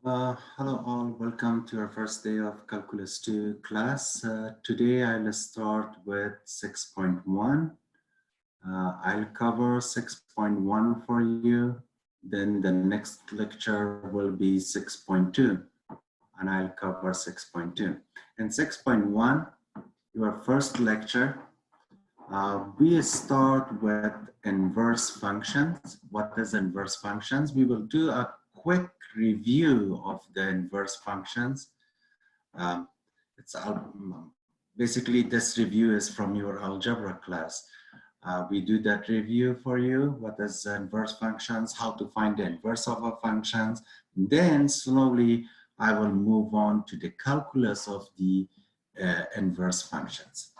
Hello all, welcome to our first day of Calculus 2 class. Today I'll start with 6.1. I'll cover 6.1 for you. Then the next lecture will be 6.2 and I'll cover 6.2. In 6.1, your first lecture, we start with inverse functions. What is inverse functions? We will do a quick review of the inverse functions. Um, it's basically this review is from your algebra class. We do that review for you. What is inverse functions? How to find the inverse of a functions. Then slowly I will move on to the calculus of the inverse functions.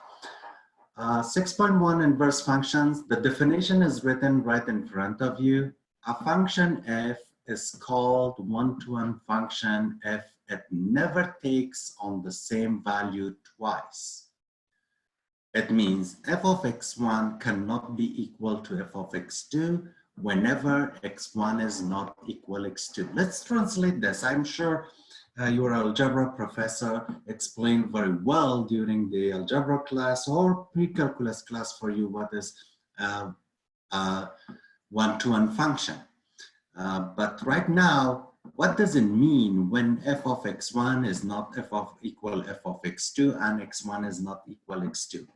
6.1 inverse functions, the definition is written right in front of you. A function f is called one-to-one function if it never takes on the same value twice. It means f of x1 cannot be equal to f of x2 whenever x1 is not equal x2. Let's translate this. I'm sure your algebra professor explained very well during the algebra class or pre-calculus class for you what is one-to-one function. But right now, what does it mean when f of x1 is not f of x2 and x1 is not equal x2?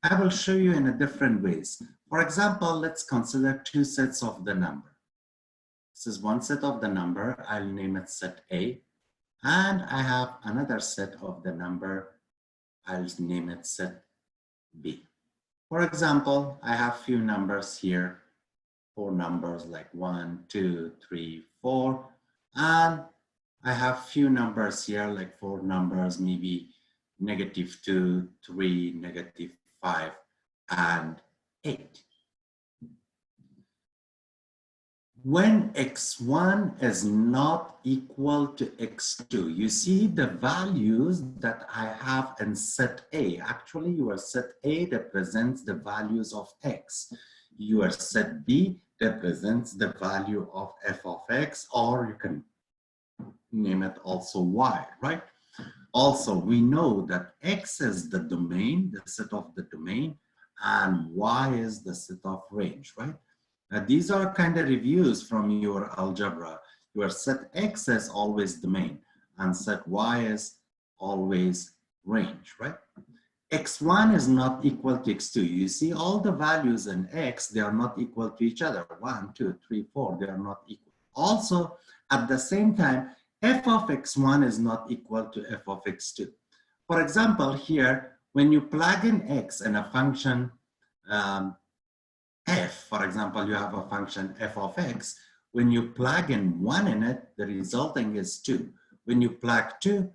I will show you in a different ways. For example, let's consider two sets of the number. This is one set of the number. I'll name it set A. And I have another set of the number, I'll name it set B. For example, I have few numbers here, 4 numbers like 1, 2, 3, 4. And I have few numbers here like 4 numbers, maybe -2, 3, -5, and 8. When x1 is not equal to x2, you see the values that I have in set A. Actually, your set A represents the values of x. Your set B represents the value of f of x, or you can name it also y, right? Also, we know that x is the domain, the set of the domain, and y is the set of range, right? These are kind of reviews from your algebra. Your set X is always domain and set Y is always range, right? X1 is not equal to X2. You see all the values in X, they are not equal to each other. 1, 2, 3, 4, they are not equal. Also, at the same time, f of X1 is not equal to f of X2. For example, here, when you plug in X in a function, f, for example, you have a function f of x. When you plug in 1 in it, the resulting is 2. When you plug 2,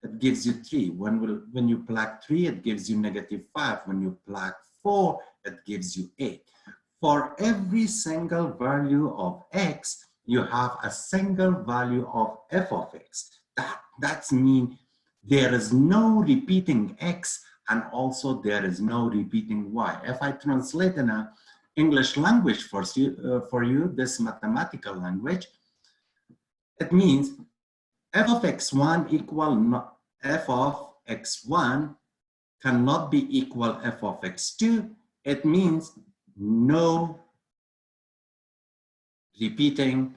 it gives you 3. When you plug 3, it gives you -5. When you plug 4, it gives you 8. For every single value of x, you have a single value of f of x. That's mean there is no repeating x, and also there is no repeating y. If I translate in a English language for you, this mathematical language, it means f of x1 f of x1 cannot be equal f of x2. It means no repeating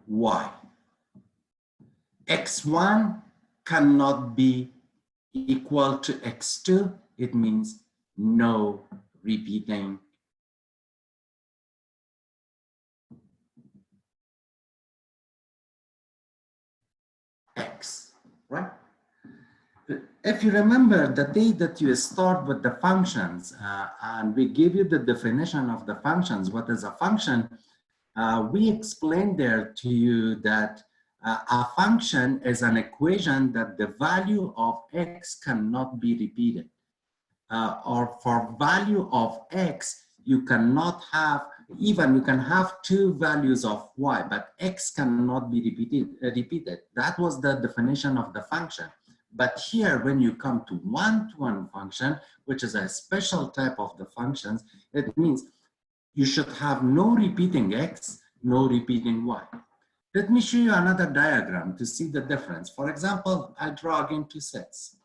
y. x1 cannot be equal to x2. It means no repeating x, right? If you remember the day that you start with the functions and we give you the definition of the functions, what is a function? We explained there to you that a function is an equation that the value of x cannot be repeated. Or for value of x, you cannot have, even you can have 2 values of y, but x cannot be repeated. That was the definition of the function. But here, when you come to one-to-one function, which is a special type of the functions, it means you should have no repeating x, no repeating y. Let me show you another diagram to see the difference. For example, I draw again two sets.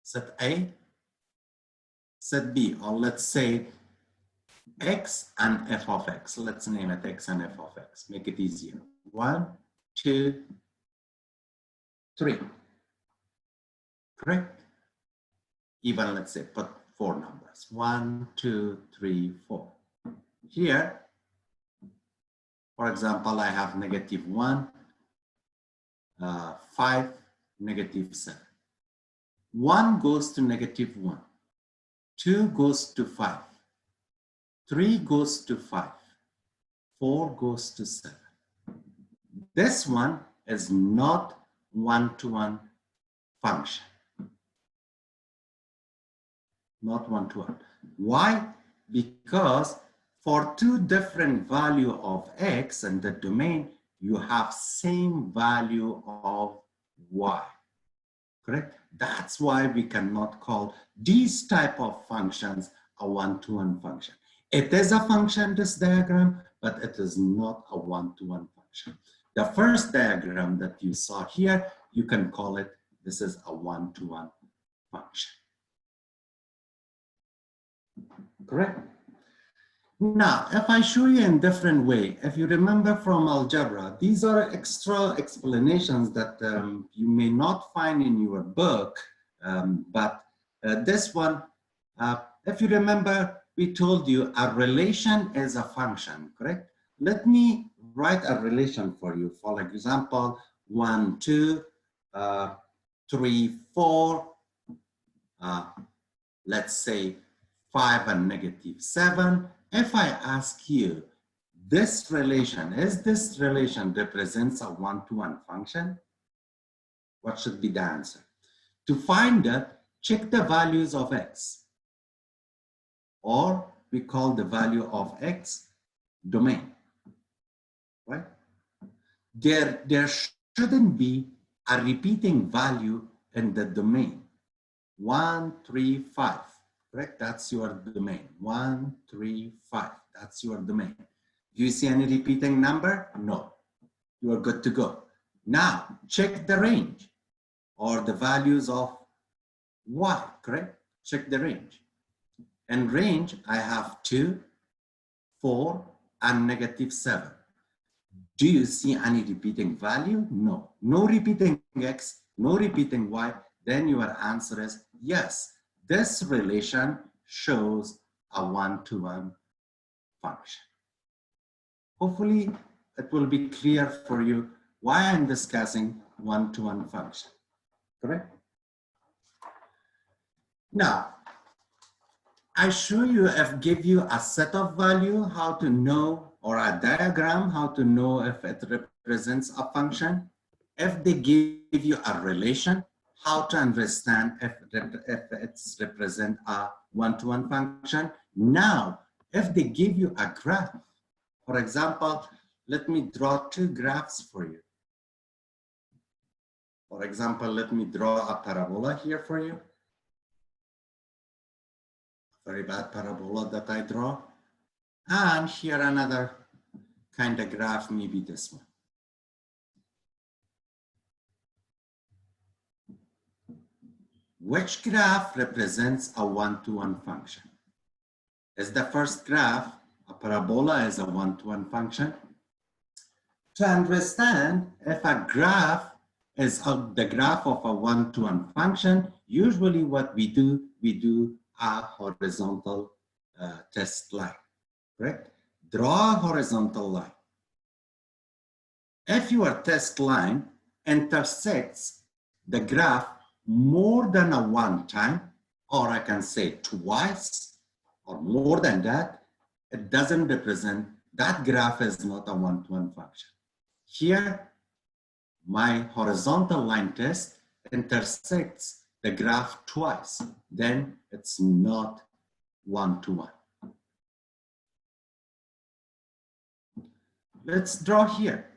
Set A, set B, or let's say X and f of X. Let's name it X and f of X, make it easier. 1, 2, 3, correct? Even let's say put 4 numbers, 1, 2, 3, 4. Here, for example, I have -1, 5, -7. 1 goes to -1, 2 goes to 5, 3 goes to 5, 4 goes to 7. This one is not one-to-one function. Not one-to-one. Why? Because for two different value of X in the domain, you have same value of Y, correct? That's why we cannot call these type of functions a one-to-one function. It is a function, this diagram, but it is not a one-to-one function. The first diagram that you saw here, you can call it, this is a one-to-one function. Correct? Now, if I show you in different way, if you remember from algebra, these are extra explanations that you may not find in your book, but this one, if you remember, we told you a relation is a function, correct? Let me write a relation for you. For example, 1, 2, 3, 4, let's say 5 and -7. If I ask you, this relation represents a one-to-one function? What should be the answer? To find that, check the values of X, or we call the value of X domain, right? There shouldn't be a repeating value in the domain. 1, 3, 5. Correct? That's your domain. 1, 3, 5. That's your domain. Do you see any repeating number? No. You are good to go. Now, check the range or the values of Y, correct? Check the range. In range, I have 2, 4, and -7. Do you see any repeating value? No. No repeating X, no repeating Y. Then your answer is yes. This relation shows a one-to-one function. Hopefully, it will be clear for you why I'm discussing one-to-one function, correct? Now, I show you, I've give you a set of value, how to know, or a diagram, how to know if it represents a function. If they give you a relation, how to understand if it's represent a one-to-one function. Now, if they give you a graph, for example, let me draw two graphs for you. For example, let me draw a parabola here for you. Very bad parabola that I draw. And here another kind of graph, maybe this one. Which graph represents a one-to-one function? Is the first graph, a parabola, is a one-to-one function? To understand if a graph is the graph of a one-to-one function, usually what we do a horizontal test line, correct? Draw a horizontal line. If your test line intersects the graph more than a one time, or I can say twice, or more than that, it doesn't represent, that graph is not a one-to-one function. Here, my horizontal line test intersects the graph twice, then it's not one-to-one. Let's draw here.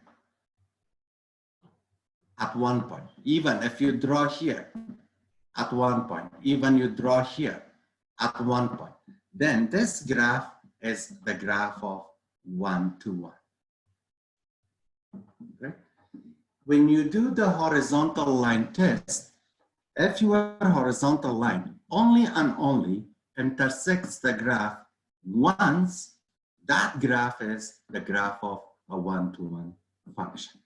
At one point, even if you draw here at one point, even you draw here at one point, then this graph is the graph of one-to-one. right? When you do the horizontal line test, if your horizontal line only and only intersects the graph once, that graph is the graph of a one-to-one function.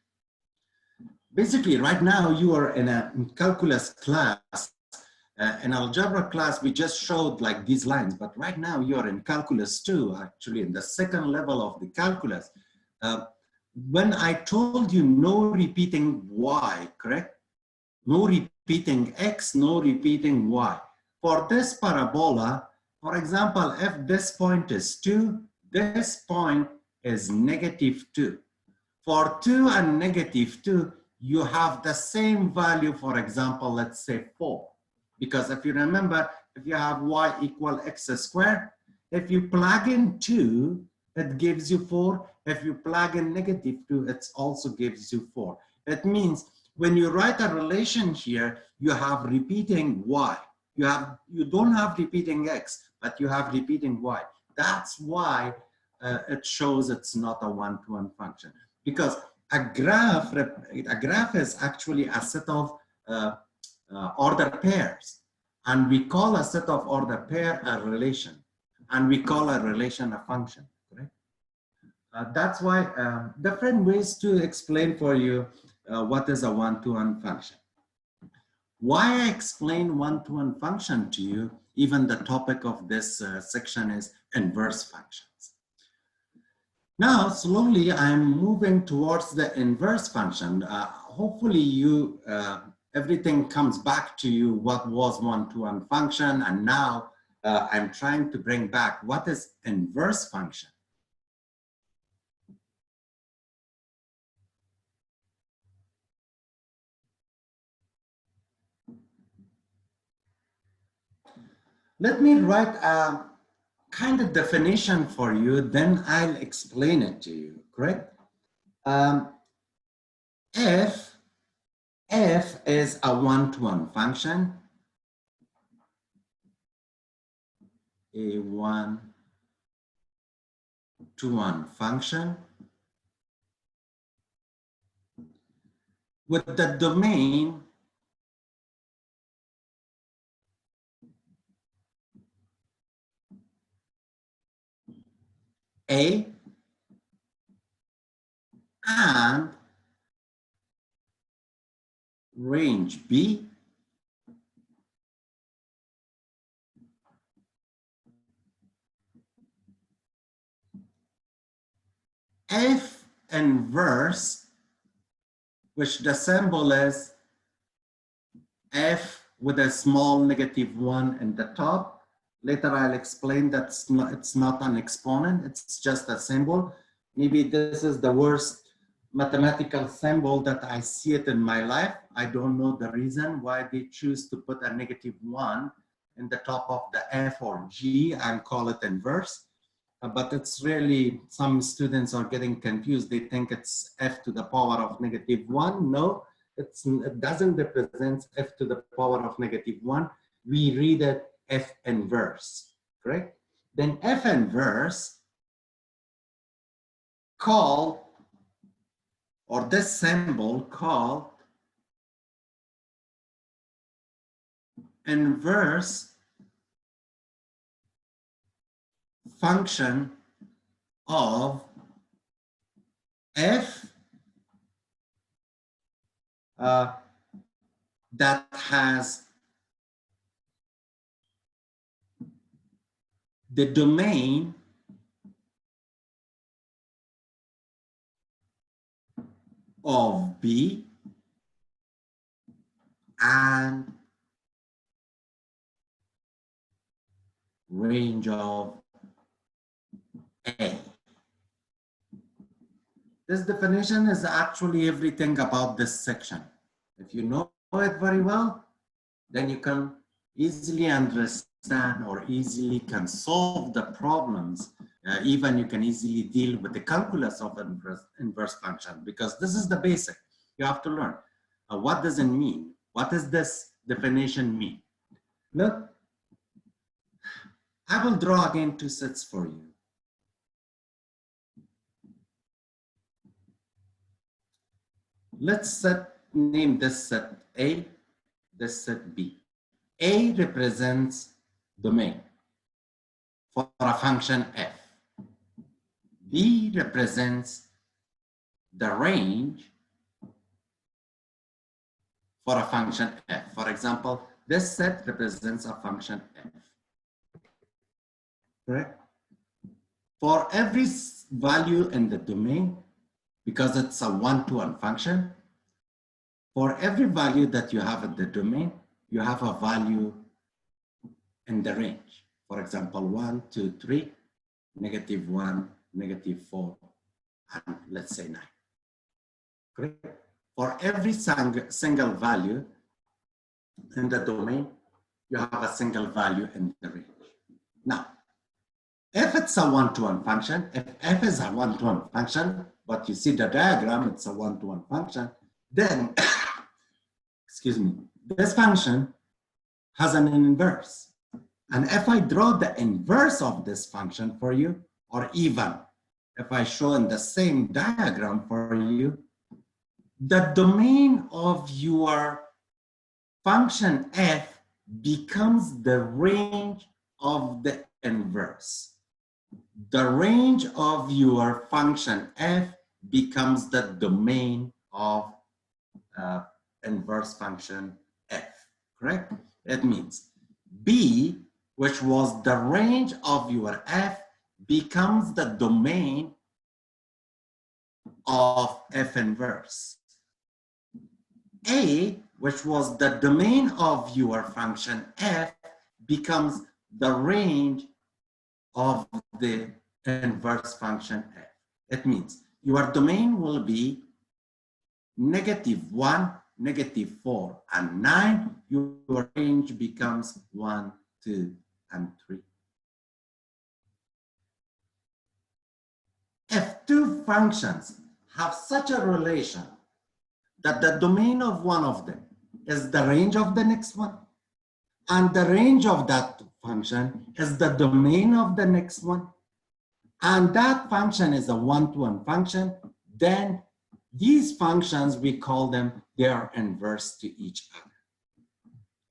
Basically, right now you are in a calculus class. In algebra class, we just showed like these lines, but right now you are in calculus 2, actually in the second level of the calculus. When I told you no repeating y, correct? No repeating x, no repeating y. For this parabola, for example, if this point is 2, this point is -2. For 2 and -2, you have the same value, for example, let's say 4. Because if you remember, if you have y equal x squared, if you plug in 2, it gives you 4. If you plug in -2, it also gives you 4. It means when you write a relation here, you have repeating y. You don't have repeating x, but you have repeating y. That's why it shows it's not a one-to-one function. Because a graph is actually a set of order pairs. And we call a set of order pair a relation. And we call a relation a function, correct? That's why different ways to explain for you what is a one-to-one function. Why I explain one-to-one function to you, even the topic of this section is inverse functions. Now, slowly I'm moving towards the inverse function. Hopefully you, everything comes back to you what was one-to-one function, and now I'm trying to bring back what is inverse function. Let me write a kind of definition for you, then I'll explain it to you, correct? If f is a one-to-one function, a one-to-one function with the domain A and range B, F inverse, which the symbol is F with a small -1 in the top. Later I'll explain that it's not an exponent, it's just a symbol. Maybe this is the worst mathematical symbol that I see it in my life. I don't know the reason why they choose to put a -1 in the top of the F or G and call it inverse. But it's really, some students are getting confused. They think it's F to the power of -1. No, it doesn't represent F to the power of -1. We read it F inverse, correct? Then F inverse call, or this symbol call inverse function of F that has the domain of B and range of A. This definition is actually everything about this section. If you know it very well, then you can easily understand or easily can solve the problems. Even you can easily deal with the calculus of inverse function, because this is the basic. You have to learn. What does it mean? What does this definition mean? Look, I will draw again two sets for you. let's name this set A, this set B. A represents domain for a function f. B represents the range for a function f. For example, this set represents a function f. Correct? For every value in the domain, because it's a one-to-one function, for every value that you have in the domain, you have a value in the range. For example, 1, 2, 3, -1, -4, and let's say 9. Correct? For every single value in the domain, you have a single value in the range. Now, if it's a one-to-one function, if f is a one-to-one function, but you see the diagram, it's a one-to-one function, then, excuse me, this function has an inverse. And if I draw the inverse of this function for you, or even if I show in the same diagram for you, the domain of your function f becomes the range of the inverse. The range of your function f becomes the domain of inverse function f, correct? It means B, which was the range of your f, becomes the domain of f inverse. A, which was the domain of your function f, becomes the range of the inverse function f. It means your domain will be -1, -4, and 9. Your range becomes 1, 2, and 3. If two functions have such a relation that the domain of one of them is the range of the next one, and the range of that function is the domain of the next one, and that function is a one-to-one function, then these functions, we call them, they are inverse to each other.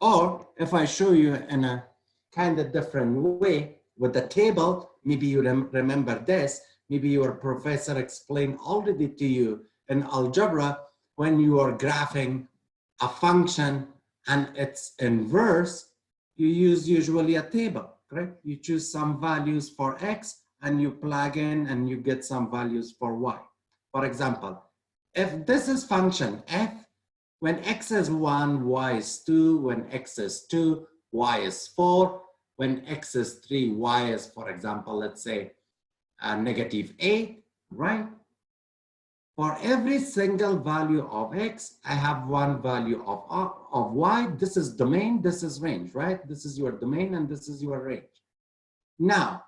Or if I show you in a kind of different way with the table, maybe you remember this, maybe your professor explained already to you in algebra, when you are graphing a function and its inverse, you use usually a table, correct? You choose some values for x and you plug in and you get some values for y. For example, if this is function f, when x is 1, y is 2, when x is 2, y is 4, when x is 3, y is, for example, let's say -8, right? For every single value of x, I have one value of y. This is domain, this is range, right? This is your domain and this is your range. Now,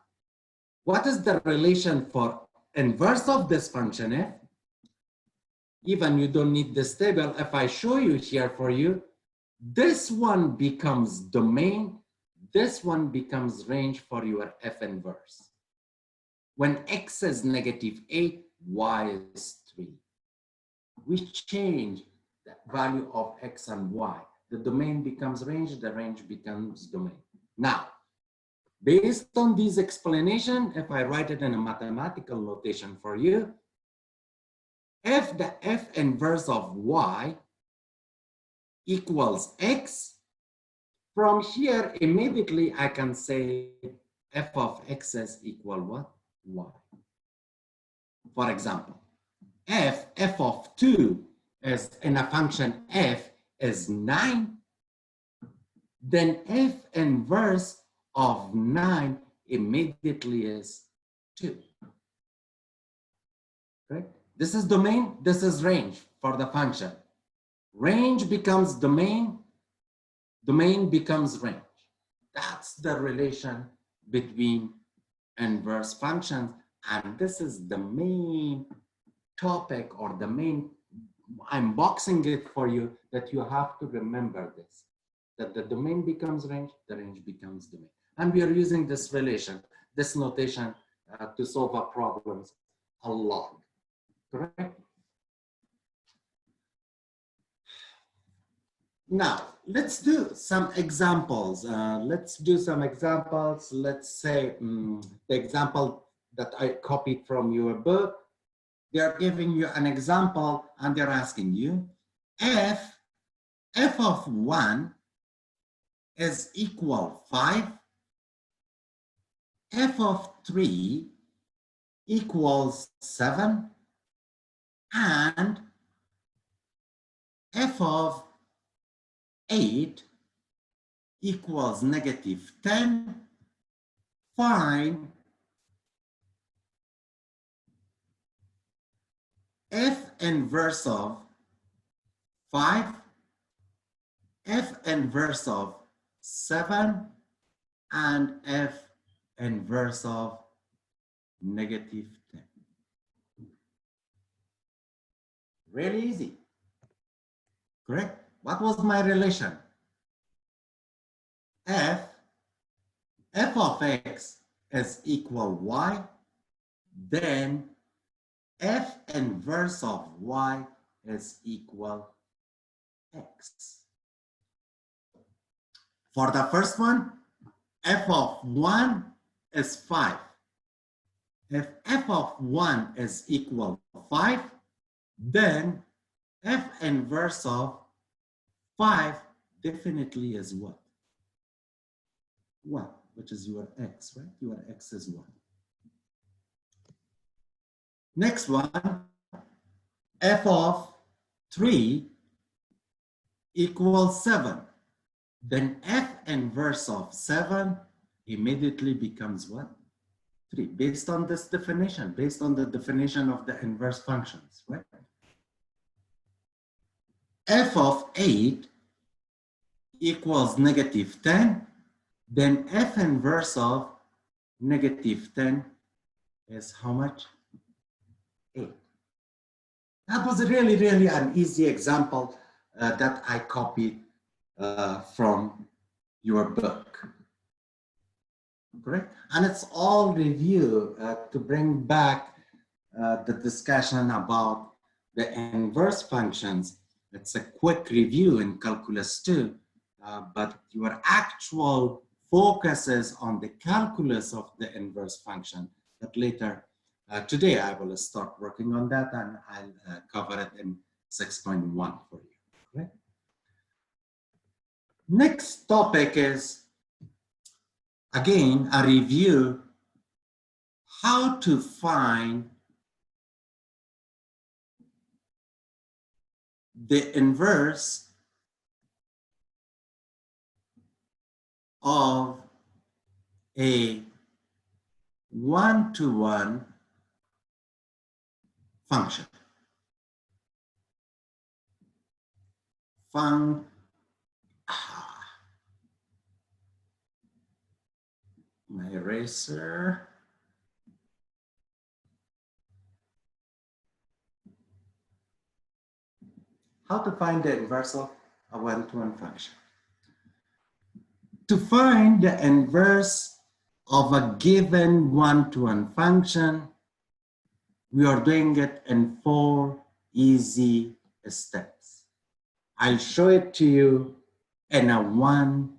what is the relation for inverse of this function f? Even you don't need this table. If I show you here for you, this one becomes domain, this one becomes range for your f inverse. When x is -8, y is 3. We change the value of x and y. The domain becomes range, the range becomes domain. Now, based on this explanation, if I write it in a mathematical notation for you, if the f inverse of y equals x, from here, immediately I can say f of x is equal what? Y. For example, if f of 2 is in a function f is 9, then f inverse of 9 immediately is 2. Right? This is domain, this is range for the function. Range becomes domain, domain becomes range. That's the relation between inverse functions, and this is the main topic, or the main, I'm boxing it for you, that you have to remember this, that the domain becomes range, the range becomes domain. And we are using this relation, this notation to solve our problems a lot, correct? Now, let's do some examples. Let's do some examples. Let's say the example that I copied from your book. They are giving you an example and they're asking you if f of 1 is equal 5, f of 3 equals 7, and f of 8 equals negative 10, find f inverse of 5, f inverse of 7, and f inverse of negative 10. Really easy, correct? What was my relation? F of x is equal y, then f inverse of y is equal x. For the first one, f of 1 is 5. If f of 1 is equal to 5, then f inverse of 5 definitely is what? 1, which is your x, right? Your x is 1. Next one, f of 3 equals 7. Then f inverse of 7 immediately becomes what? 3, based on this definition, based on the definition of the inverse functions, right? F of 8 equals negative 10, then f inverse of negative 10 is how much? 8. That was really an easy example that I copied from your book. Correct? And it's all review to bring back the discussion about the inverse functions. It's a quick review in Calculus 2, but your actual focus is on the calculus of the inverse function. But later, today I will start working on that and I'll cover it in 6.1 for you. Right? Next topic is, again, a review how to find the inverse of a one-to-one function. My eraser. How to find the inverse of a one-to-one function. To find the inverse of a given one-to-one function, we are doing it in 4 easy steps. I'll show it to you in a one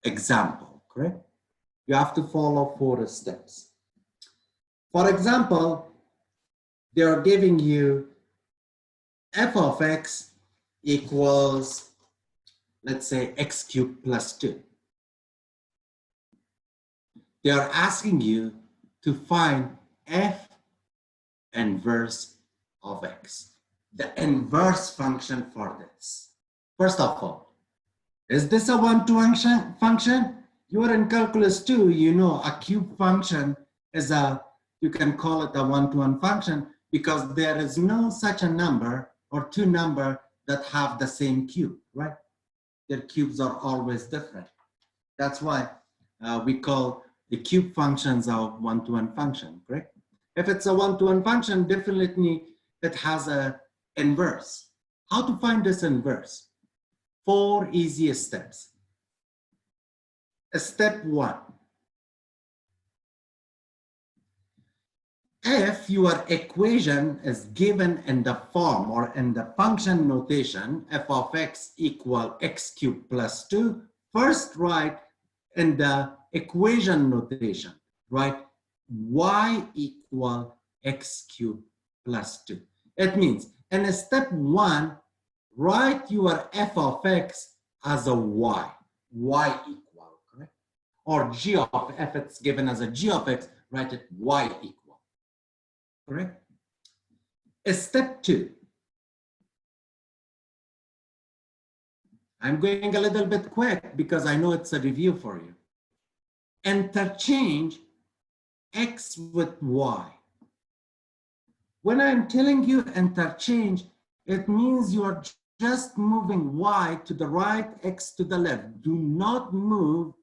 example, correct? You have to follow 4 steps. For example, they are giving you f of x equals, let's say, x cubed plus 2. They are asking you to find f inverse of x, the inverse function for this. First of all, is this a one-to-one function? You are in Calculus 2, you know a cube function is you can call it a one-to-one function because there is no such a number or 2 numbers that have the same cube, right? Their cubes are always different. That's why we call the cube functions a one-to-one function, correct? If it's a one-to-one function, definitely it has a inverse. How to find this inverse? 4 easy steps. Step 1. if your equation is given in the form or in the function notation, f of x equal x cubed plus 2, first write in the equation notation, write y equal x cubed plus 2. It means in step 1, write your f of x as a y equal, correct? Or g of f, it's given as a g of x, write it y equal, correct? Step 2, I'm going a little bit quick because I know it's a review for you. Interchange x with y. When I'm telling you interchange, it means you are just moving y to the right, x to the left. Do not move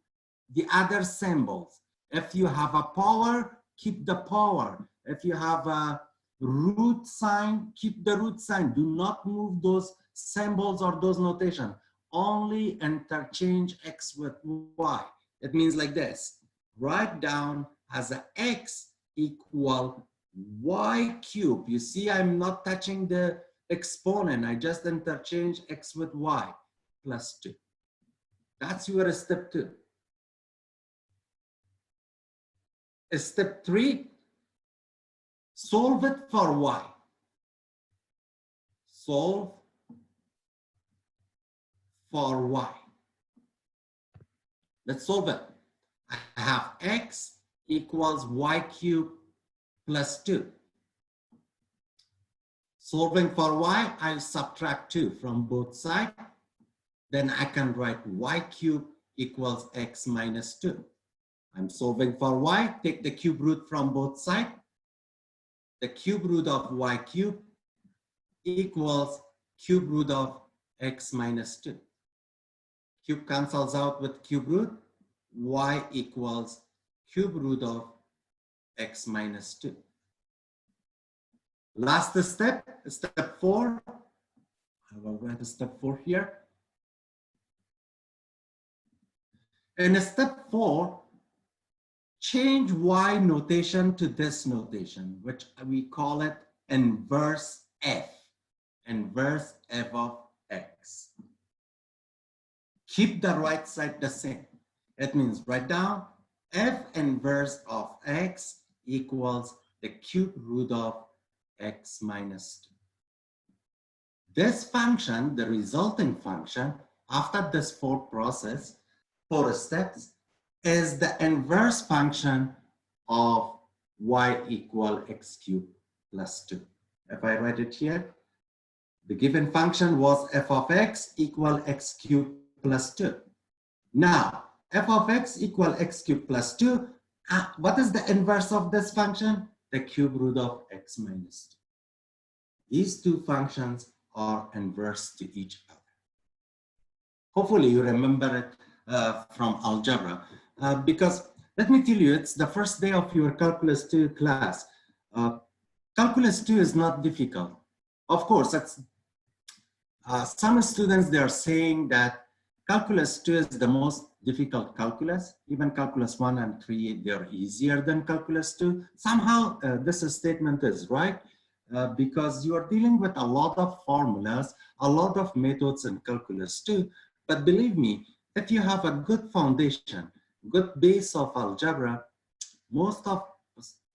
the other symbols. If you have a power, keep the power. If you have a root sign, keep the root sign. Do not move those symbols or those notation. Only interchange x with y. It means like this. Write down as a x equal y cubed. You see, I'm not touching the exponent. I just interchange x with y plus 2. That's your step 2. Step 3, solve it for y. Solve for y. Let's solve it. I have x equals y cubed plus 2. Solving for y, I subtract 2 from both sides. Then I can write y cubed equals x minus 2. I'm solving for y, take the cube root from both sides. The cube root of y cubed equals cube root of x minus 2. Cube cancels out with cube root, y equals cube root of x minus 2. Last step, step 4. I will write step 4 here. In step 4, change y notation to this notation, which we call it inverse f. Inverse f of x. Keep the right side the same. It means write down f inverse of x equals the cube root of x minus 2. This function, the resulting function, after this 4 steps, is the inverse function of y equal x cubed plus 2. If I write it here, the given function was f of x equal x cubed plus 2. Now, f of x equal x cubed plus 2, what is the inverse of this function? The cube root of x minus 2. These two functions are inverse to each other. Hopefully you remember it from algebra, because let me tell you, it's the first day of your Calculus 2 class. Calculus 2 is not difficult. Of course, it's, some students, they are saying that Calculus 2 is the most difficult calculus. Even Calculus 1 and 3, they're easier than Calculus 2. Somehow, this statement is right, because you are dealing with a lot of formulas, a lot of methods in Calculus 2. But believe me, if you have a good foundation, good base of algebra, most of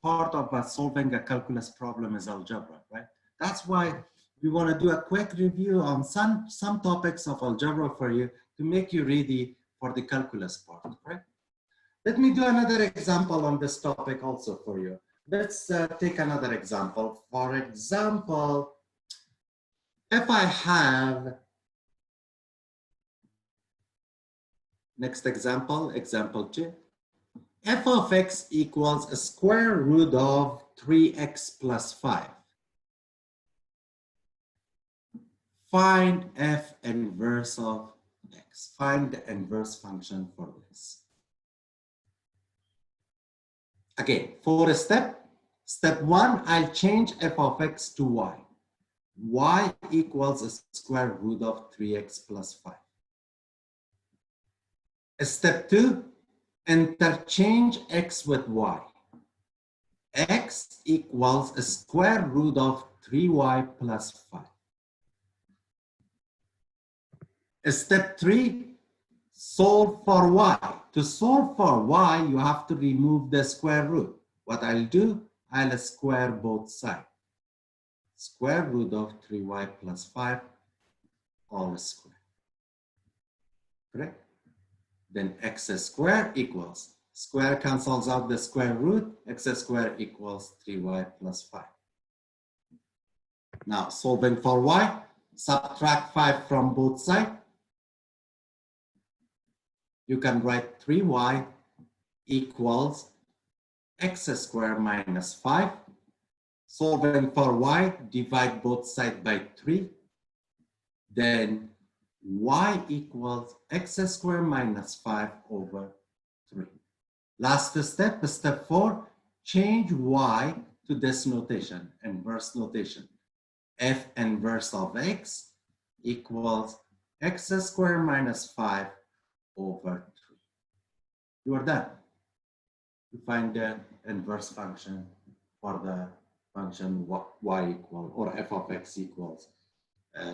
part of solving a calculus problem is algebra, right? That's why we want to do a quick review on some topics of algebra for you to make you ready for the calculus part, right? Let me do another example on this topic also for you. Let's take another example. For example, if I have, next example, example 2, f of x equals a square root of 3x plus 5. Find f inverse of x. Find the inverse function for this. Again, for a step 1, I'll change f of x to y. Y equals a square root of 3x plus 5. Step 2, interchange x with y. x equals a square root of 3y plus 5. Step 3, solve for y. To solve for y, you have to remove the square root. What I'll do, I'll square both sides. Square root of 3y plus 5 all square. Correct? Then x squared equals, square cancels out the square root, x squared equals 3y plus 5. Now solving for y, subtract 5 from both sides. You can write 3y equals x squared minus 5. Solving for y, divide both sides by 3. Then y equals x squared minus 5 over 3. Last step, step 4, change y to this notation, inverse notation. F inverse of x equals x squared minus 5 over 3. You are done. You find the inverse function for the function y equal, or f of x equals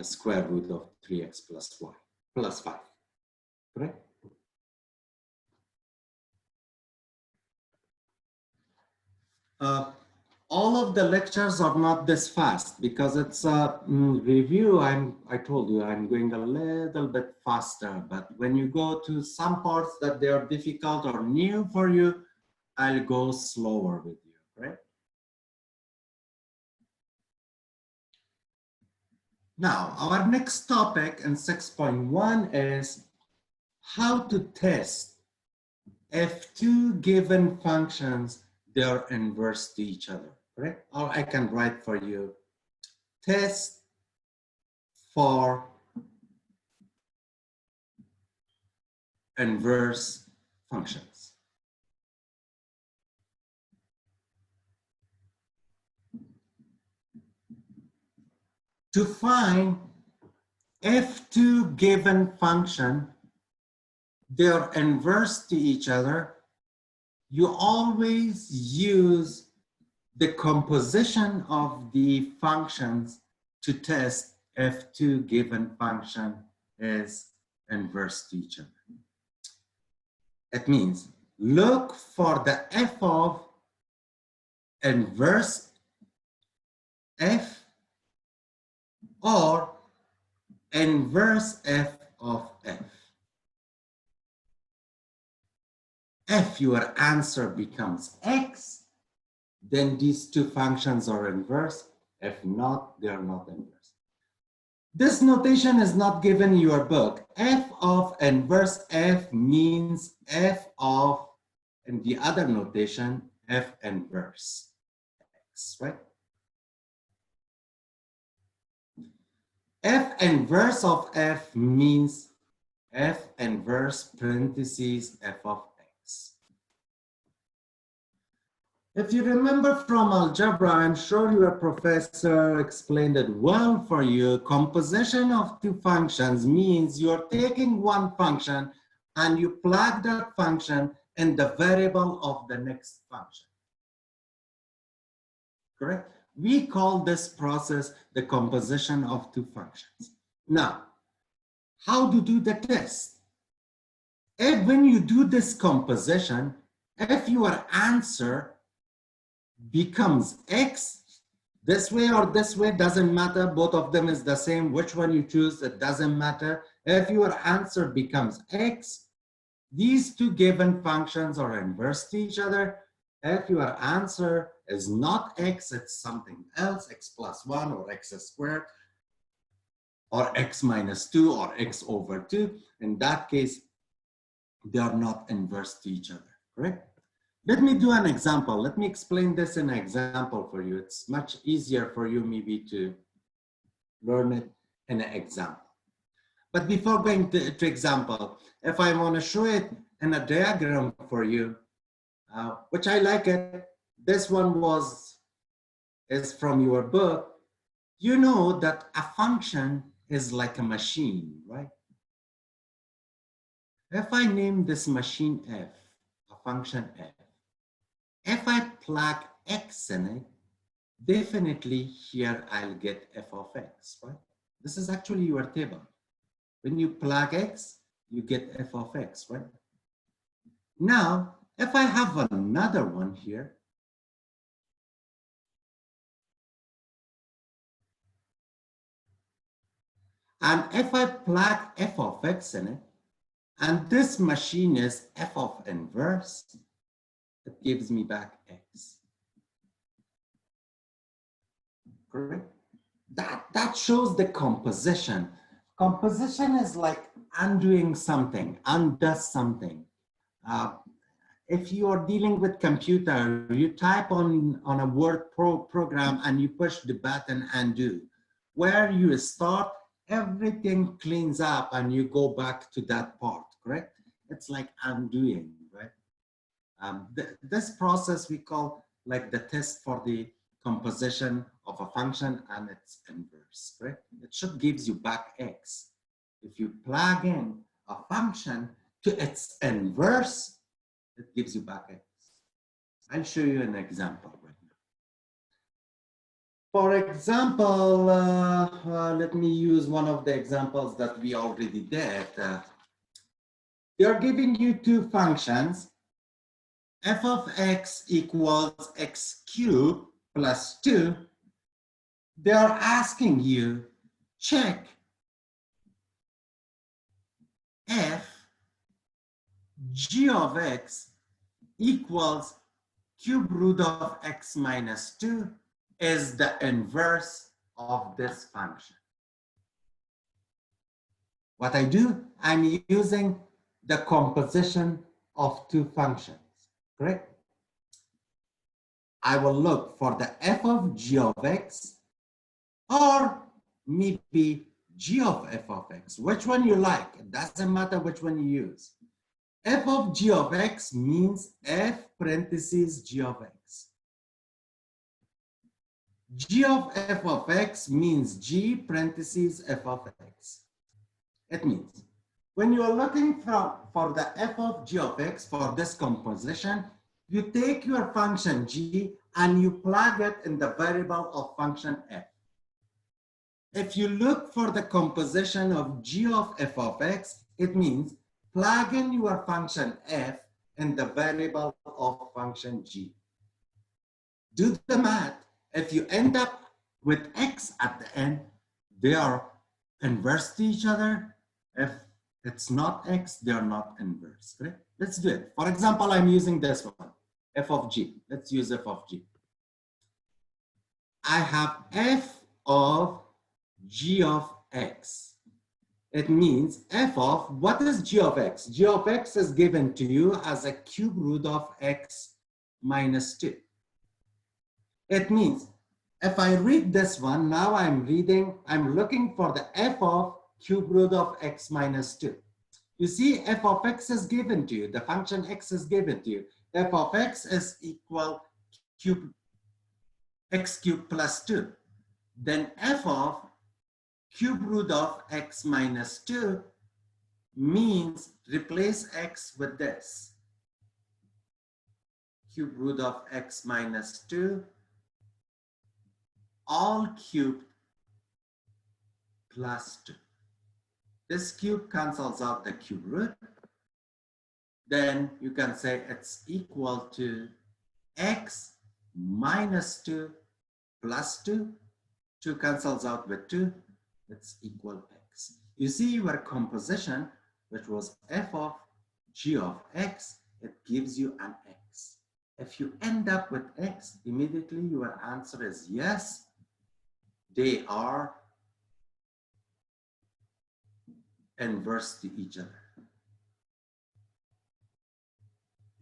square root of 3x plus y plus 5. Correct? All of the lectures are not this fast because it's a review. I told you I'm going a little bit faster, but when you go to some parts that they are difficult or new for you, I'll go slower with you, right? Now, our next topic in 6.1 is how to test if two given functions, they are inverse to each other, correct? Or I can write for you, test for inverse functions. To find if two given function, they are inverse to each other, you always use the composition of the functions to test if two given function is inverse to each other. It means look for the f of inverse f or inverse f of f. If your answer becomes x, then these two functions are inverse. If not, they are not inverse. This notation is not given in your book. F of inverse f means f of, in the other notation, f inverse x, right? F inverse of f means f inverse parentheses f of x. If you remember from algebra, I'm sure your professor explained it well for you. Composition of two functions means you're taking one function and you plug that function in the variable of the next function. Correct? We call this process the composition of two functions. Now, how to do the test? If when you do this composition, if your answer becomes x, this way or this way, doesn't matter, both of them is the same, which one you choose, it doesn't matter. If your answer becomes x, these two given functions are inverse to each other. If your answer is not x, it's something else, x plus 1 or x squared, or x minus 2 or x over 2. In that case, they are not inverse to each other, correct? Let me do an example. Let me explain this in an example for you. It's much easier for you maybe to learn it in an example. But before going to example, if I want to show it in a diagram for you, which I like it, this one is from your book. You know that a function is like a machine, right? If I name this machine f, a function f, if I plug x in it, definitely here I'll get f of x, right? This is actually your table. When you plug x, you get f of x, right? Now, if I have another one here, and if I plug f of x in it, and this machine is f of inverse, it gives me back x. Correct? That shows the composition. Composition is like undoing something, undoes something. If you are dealing with computer, you type on a Word program and you push the button undo. Where you start, everything cleans up and you go back to that part, correct? It's like undoing, right? This process we call like the test for the composition of a function and its inverse, correct? It should gives you back x. If you plug in a function to its inverse, it gives you back x. I'll show you an example right now. For example, let me use one of the examples that we already did. They are giving you two functions, f of x equals x cubed plus 2. They are asking you, check f g of x equals cube root of x minus 2 is the inverse of this function. What I do, I'm using the composition of two functions, correct? I will look for the f of g of x or maybe g of f of x, which one you like. It doesn't matter which one you use. F of g of x means f parentheses g of x. G of f of x means g parentheses f of x. It means when you are looking for the f of g of x for this composition, you take your function g and you plug it in the variable of function f. If you look for the composition of g of f of x, it means plug in your function f in the variable of function g. Do the math. If you end up with x at the end, they are inverse to each other. If it's not x, they are not inverse. Correct? Let's do it. For example, I'm using this one, f of g. Let's use f of g. I have f of g of x. It means f of, what is g of x? G of x is given to you as a cube root of x minus 2. It means if I read this one, now I'm looking for the f of cube root of x minus 2. You see, f of x is given to you. The function x is given to you. F of x is equal x cubed plus 2. Then f of cube root of x minus 2 means replace x with this. Cube root of x minus 2 all cubed plus 2. This cube cancels out the cube root. Then you can say it's equal to x minus 2 plus 2. 2 cancels out with 2. It's equal x. You see your composition, which was f of g of x, it gives you an x. If you end up with x, immediately your answer is yes, they are inverse to each other.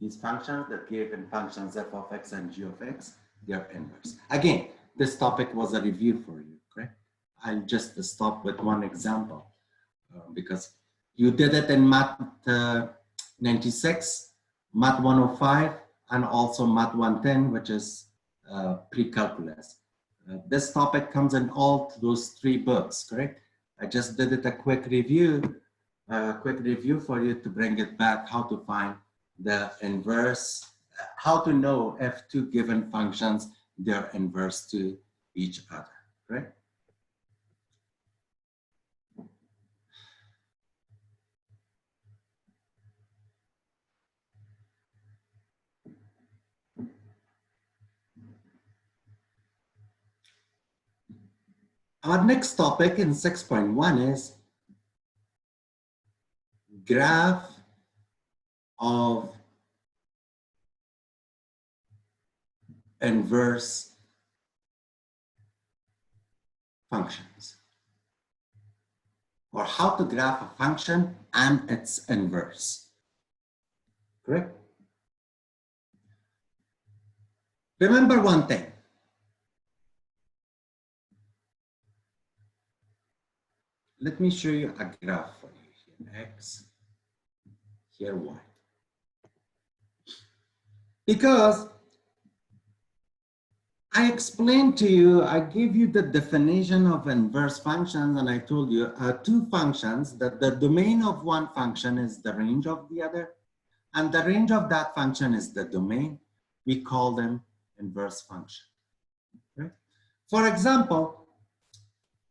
These functions that give in functions f of x and g of x, they are inverse. Again, this topic was a review for you, correct? I'll just stop with one example because you did it in Math 96, Math 105, and also Math 110, which is pre-calculus. This topic comes in all those 3 books, correct? I just did it a quick review for you to bring it back, how to find the inverse how to know if two given functions, they're inverse to each other, right? Our next topic in 6.1 is graph of inverse functions, or how to graph a function and its inverse, correct? Remember one thing. Let me show you a graph for you here, X, here Y. Because I explained to you, I gave you the definition of inverse functions, and I told you two functions, that the domain of one function is the range of the other, and the range of that function is the domain. We call them inverse function. Right? For example,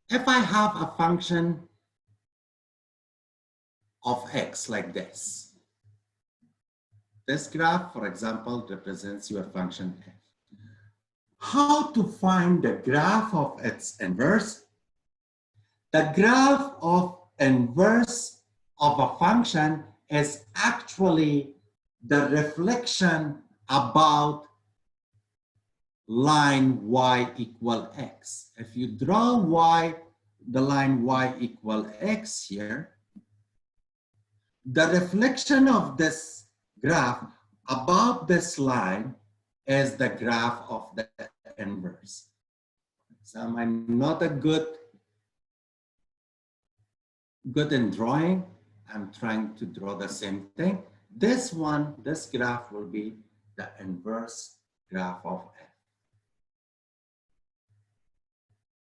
if I have a function of X like this graph, for example, represents your function F. How to find the graph of its inverse? The graph of inverse of a function is actually the reflection about line y equal x. If you draw the line y equal x here, the reflection of this graph above this line is the graph of the inverse. So I'm not a good in drawing. I'm trying to draw the same thing. This graph will be the inverse graph of F.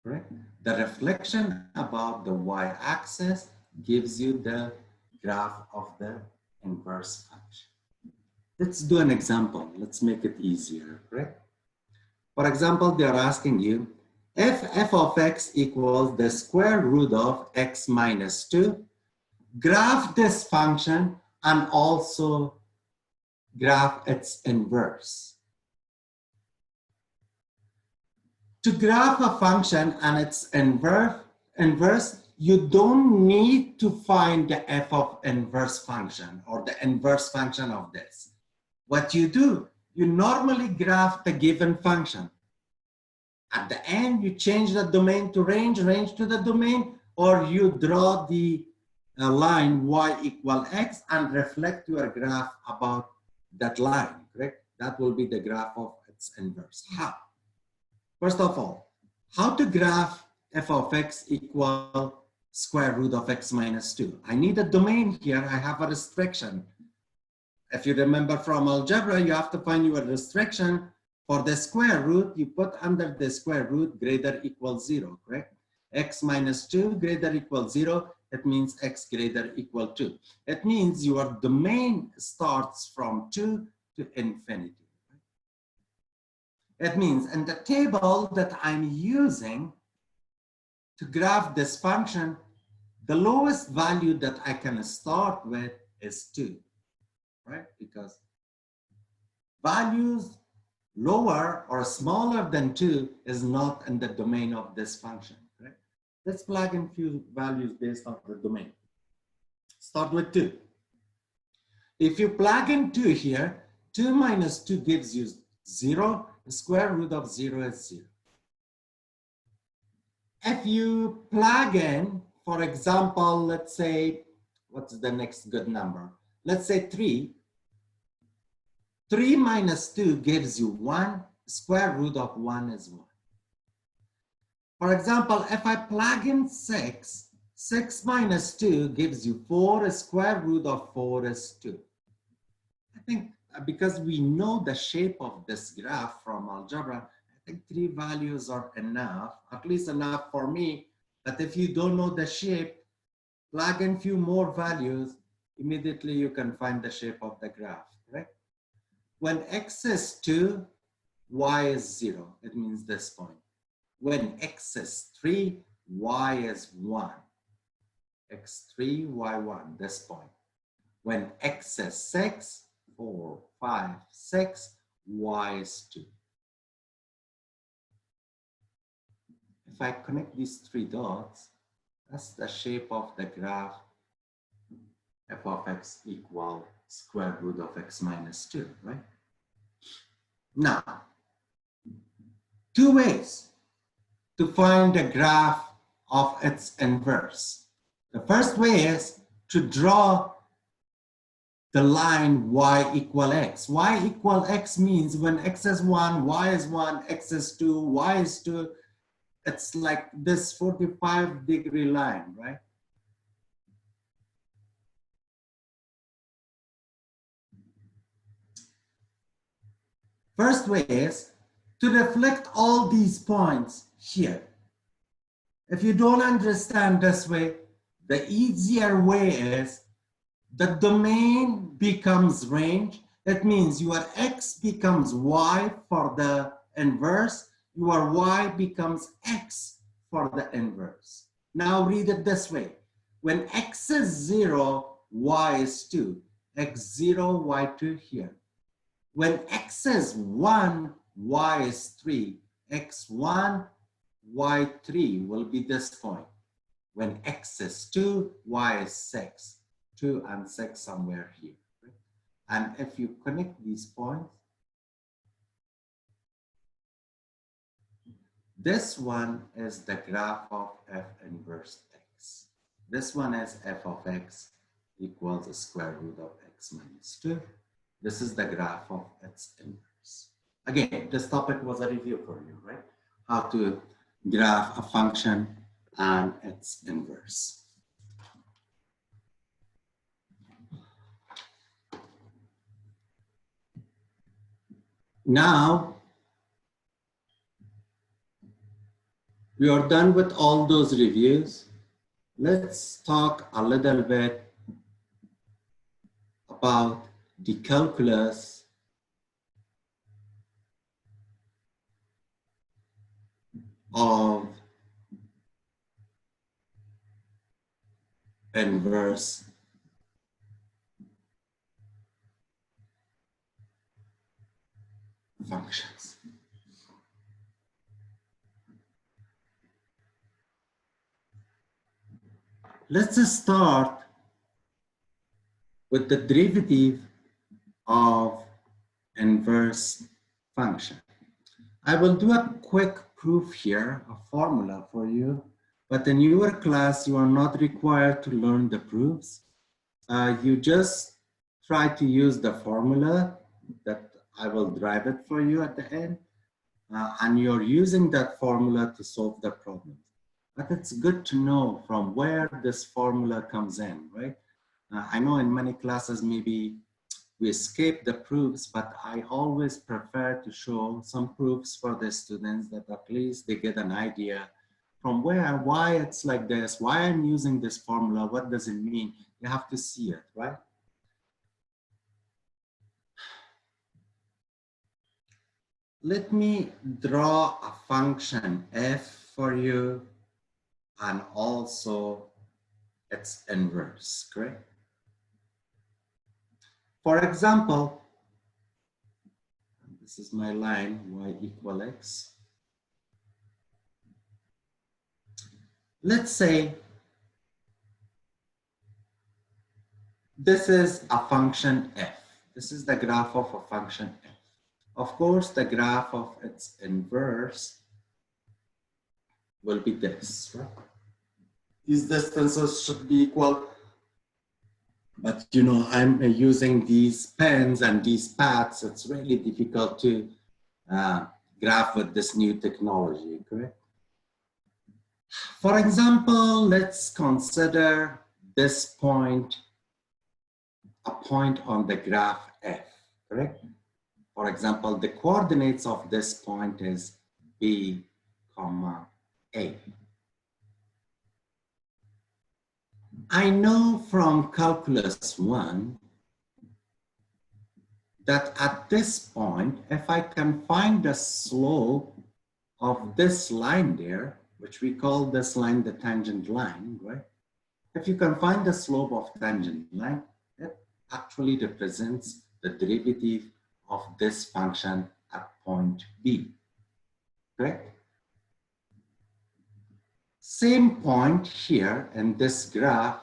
Correct? The reflection above the y-axis gives you the graph of the inverse function. Let's do an example. Let's make it easier, right? For example, they are asking you, if f of x equals the square root of x minus 2, graph this function and also graph its inverse. To graph a function and its inverse, you don't need to find the f of inverse function or the inverse function of this. What you do, you normally graph the given function. At the end, you change the domain to range to the domain, or you draw the line y equal x and reflect your graph about that line, correct? That will be the graph of its inverse. How? First of all, how to graph f of x equal square root of x minus 2? I need a domain here. I have a restriction. If you remember from algebra, you have to find your restriction. For the square root, you put under the square root greater equal 0, correct? X minus 2 greater equal 0, it means x greater equal 2. It means your domain starts from 2 to infinity. It means in the table that I'm using to graph this function, the lowest value that I can start with is 2, right? Because values lower or smaller than 2 is not in the domain of this function, right? Let's plug in few values based on the domain. Start with 2. If you plug in 2 here, 2 minus 2 gives you 0. The square root of 0 is 0. If you plug in, for example, let's say, what's the next good number? Let's say 3. 3 minus 2 gives you 1. Square root of 1 is 1. For example, if I plug in 6, 6 minus 2 gives you 4. Square root of 4 is 2. I think because we know the shape of this graph from algebra, I think 3 values are enough, at least enough for me. But if you don't know the shape, plug in few more values, immediately you can find the shape of the graph, right? When x is 2, y is 0. It means this point. When x is 3, y is 1. x3, y1, this point. When x is 6, 4, 5, 6, y is 2. If I connect these 3 dots, that's the shape of the graph f of x equal square root of x minus 2, right? Now, 2 ways to find the graph of its inverse. The first way is to draw the line y equal x. Y equal x means when x is 1, y is 1, x is 2, y is 2. It's like this 45-degree line, right? First way is to reflect all these points here. If you don't understand this way, the easier way is the domain becomes range. That means your x becomes y for the inverse, your y becomes x for the inverse. Now read it this way. When x is 0, y is 2. x0, y2 here. When x is 1, y is 3. x1, y3 will be this point. When x is 2, y is 6. 2 and 6 somewhere here. Right? And if you connect these points, this one is the graph of f inverse x. This one is f of x equals the square root of x minus 2. This is the graph of its inverse. Again, this topic was a review for you, right? How to graph a function and its inverse. Now, we are done with all those reviews. Let's talk a little bit about the calculus of inverse functions. Let's just start with the derivative of inverse function. I will do a quick proof here, a formula for you, but in your class, you are not required to learn the proofs. You just try to use the formula that I will drive it for you at the end, and you're using that formula to solve the problem. But it's good to know from where this formula comes in, right? I know in many classes, maybe we escape the proofs, but I always prefer to show some proofs for the students that at least they get an idea from where, why it's like this, why I'm using this formula, what does it mean? You have to see it, right? Let me draw a function f for you and also its inverse, correct? For example, this is my line, y equal x. Let's say this is a function f. This is the graph of a function f. Of course, the graph of its inverse will be this, right? These distances should be equal. But you know, I'm using these pens and these paths. It's really difficult to graph with this new technology, correct? For example, let's consider this point, a point on the graph f, correct? For example, the coordinates of this point is b, comma, a. I know from calculus 1 that at this point, if I can find the slope of this line there, which we call this line the tangent line, right? If you can find the slope of tangent line, it actually represents the derivative of this function at point B, correct? Same point here in this graph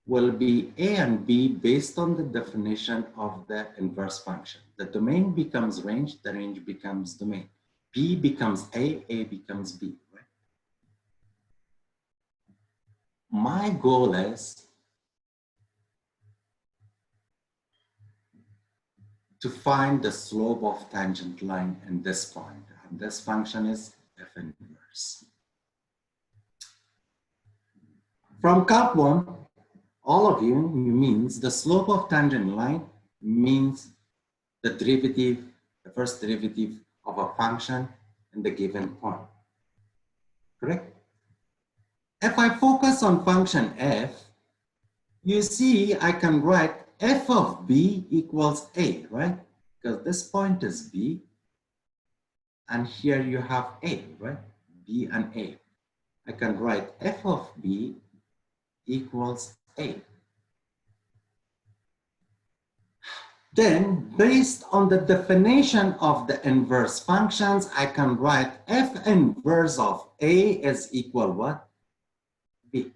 will be A and B based on the definition of the inverse function. The domain becomes range, the range becomes domain. B becomes A becomes B, right? My goal is to find the slope of tangent line in this point, and this function is f inverse. From count one, all of you means the slope of tangent line means the derivative, the first derivative of a function in the given point, correct? If I focus on function f, you see I can write f of b equals a, right? Because this point is b, and here you have a, right? B and a. I can write f of b equals a. Then, based on the definition of the inverse functions, I can write f inverse of a is equal what? B.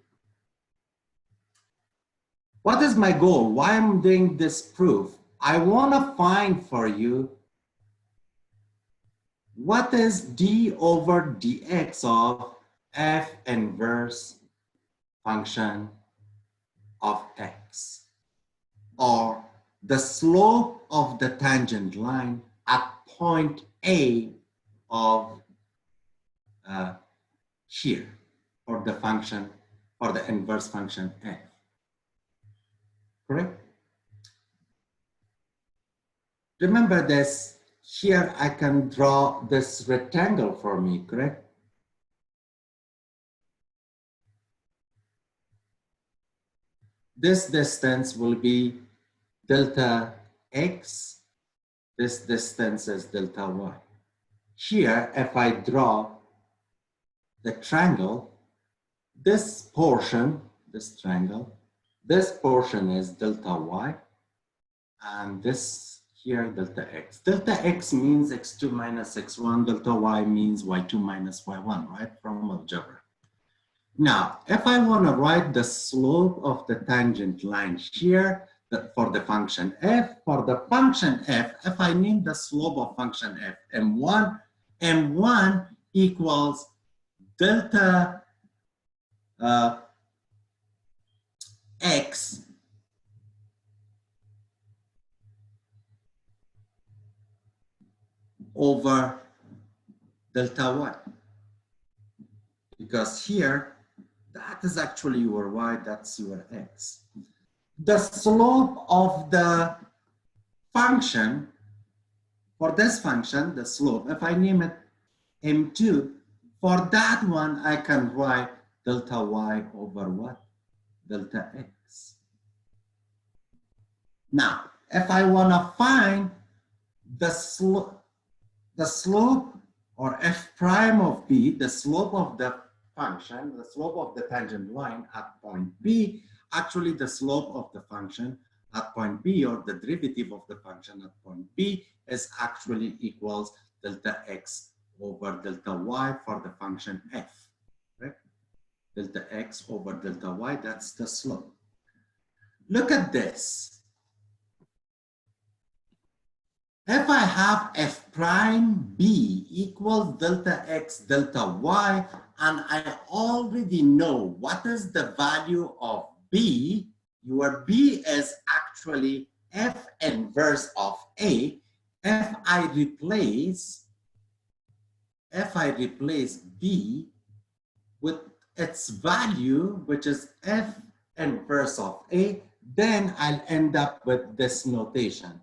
What is my goal? Why I'm doing this proof? I want to find for you what is d over dx of f inverse function of x, or the slope of the tangent line at point A of here, for the function, for the inverse function f, correct? Remember this, here I can draw this rectangle for me, correct? This distance will be delta x, this distance is delta y. Here, if I draw the triangle, this portion, this triangle, this portion is delta y, and this here delta x. Delta x means x2 minus x1, delta y means y2 minus y1, right, from algebra. Now, if I want to write the slope of the tangent line here for the function f, if I name the slope of function f m1 equals delta x over delta y, because here that is actually your y, that's your x. The slope of the function, for this function, the slope, if I name it m2, for that one I can write delta y over what? Delta x. Now, if I want to find the slope or f prime of b, the slope of the function, the slope of the tangent line at point B, actually the slope of the function at point B, or the derivative of the function at point B, is actually equals delta x over delta y for the function f, right? Delta x over delta y, that's the slope. Look at this. If I have f prime b equals delta x delta y, and I already know what is the value of b, your b is actually f inverse of a. If I replace b with its value, which is f inverse of a, then I'll end up with this notation.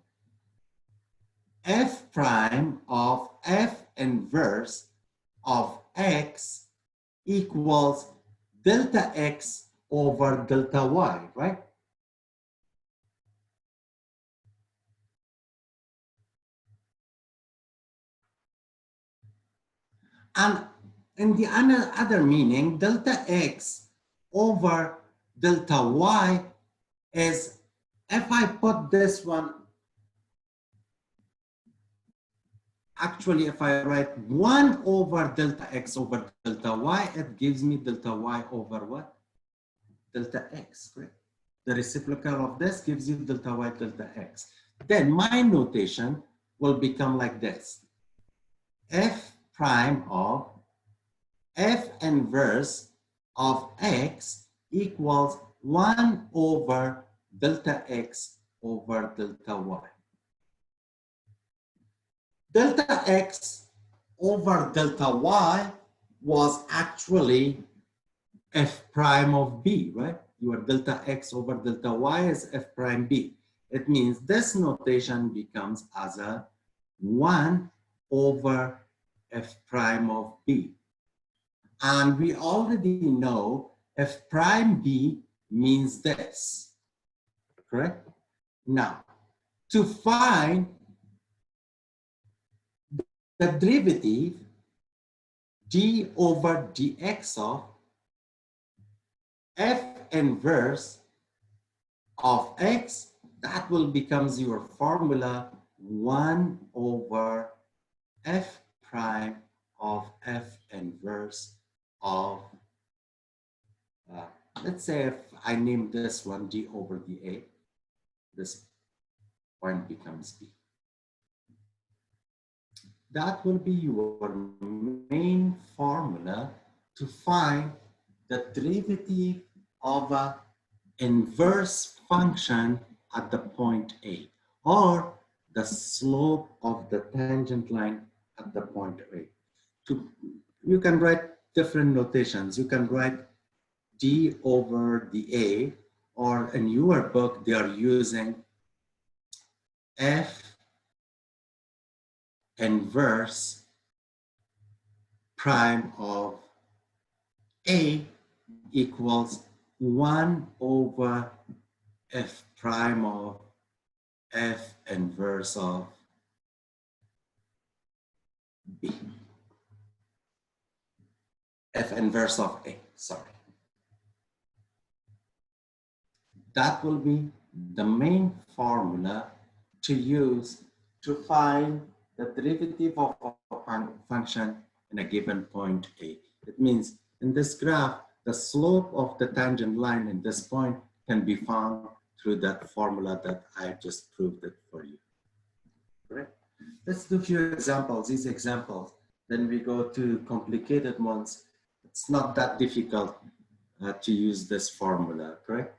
F prime of f inverse of x equals delta x over delta y, right? And in the other meaning, delta x over delta y is, if I put this one, actually, if I write 1 over delta x over delta y, it gives me delta y over what? Delta x, correct? The reciprocal of this gives you delta y delta x. Then my notation will become like this. F prime of f inverse of x equals 1 over delta x over delta y. Delta x over delta y was actually f prime of b, right? Your delta x over delta y is f prime b. It means this notation becomes as a 1 over f prime of b. And we already know f prime b means this, correct? Now, to find the derivative d over dx of f inverse of x, that will becomes your formula 1 over f prime of f inverse of, let's say if I name this one d over dA, this point becomes b. That will be your main formula to find the derivative of an inverse function at the point A, or the slope of the tangent line at the point A. You can write different notations. You can write d over dA, or in your book, they are using f inverse prime of A equals 1 over f prime of f inverse of B. F inverse of A, sorry. That will be the main formula to use to find the derivative of a function in a given point A. It means in this graph, the slope of the tangent line in this point can be found through that formula that I just proved it for you. Correct? Let's do a few examples, these examples. Then we go to complicated ones. It's not that difficult to use this formula, correct?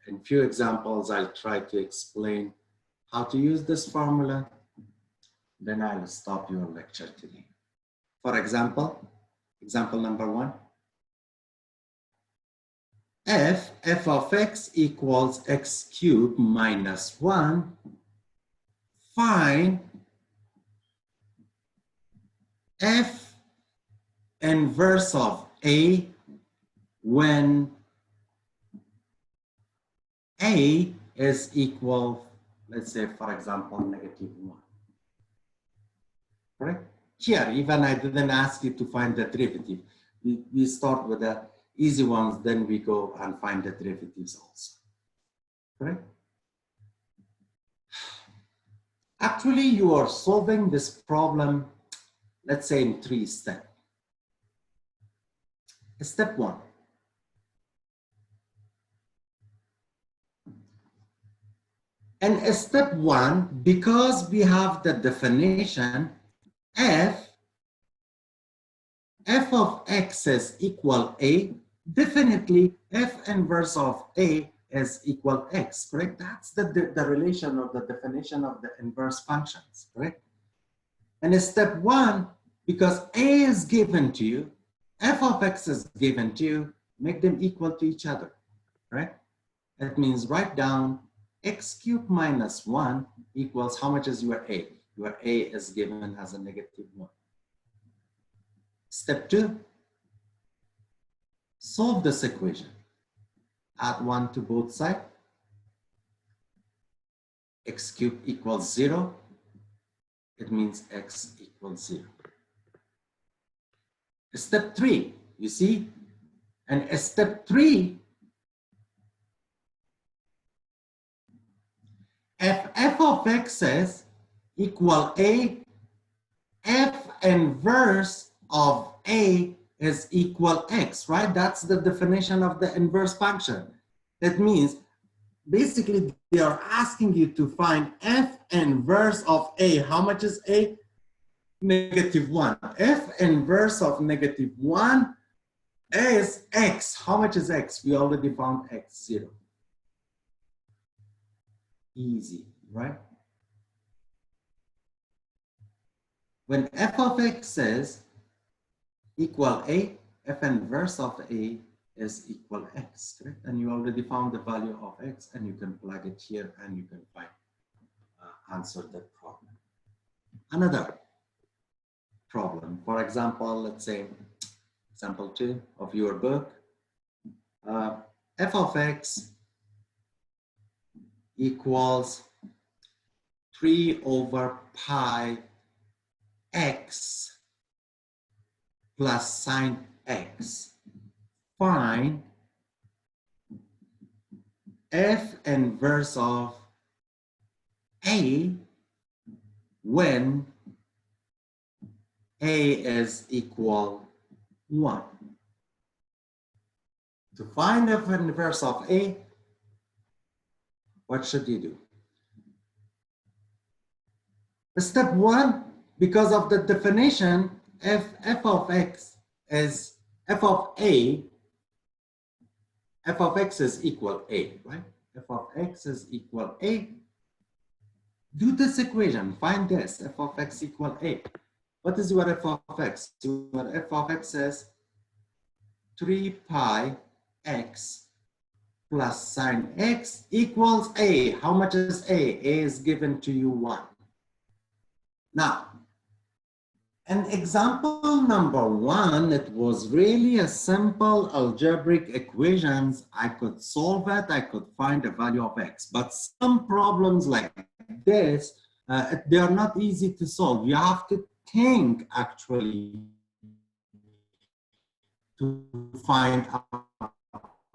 In few examples, I'll try to explain how to use this formula. Then I'll stop your lecture today. For example number 1. F of x equals x cubed minus 1. Find f inverse of A when A is equal, let's say, for example, -1. Correct? Here, even I didn't ask you to find the derivative. We start with the easy ones, then we go and find the derivatives also. Correct? Actually, you are solving this problem, let's say, in 3 steps. Step 1. And step 1, because we have the definition f of x is equal A, definitely f inverse of A is equal x, correct? That's the relation or the definition of the inverse functions, correct? And in step 1, because A is given to you, f of x is given to you, make them equal to each other, right? That means write down x cubed minus 1 equals, how much is your A? Your A is given as a -1. Step 2, solve this equation. Add 1 to both sides. X cubed equals 0. It means x equals 0. Step 3, you see? And step 3, if f of x is equal a, f inverse of a is equal x, right? That's the definition of the inverse function. That means basically they are asking you to find f inverse of a. How much is a? -1. F inverse of -1 is x. How much is x? We already found x, 0. Easy, right? When f of x is equal a, f inverse of a is equal x, correct? And you already found the value of x, and you can plug it here and you can find answer that problem. Another problem, for example, let's say example 2 of your book, f of x equals 3 over pi x plus sine x. Find f inverse of a when a is equal 1. To find f inverse of a, what should you do? Step 1, because of the definition, if f of x is f of a, f of x is equal a, right? F of x is equal a. Do this equation, find this, f of x equal a. What is your f of x? Your f of x is 3 pi x plus sine x equals a. How much is a? A is given to you 1. Now, in example number 1, it was really a simple algebraic equations. I could solve it, I could find the value of x. But some problems like this, they are not easy to solve. You have to think actually to find a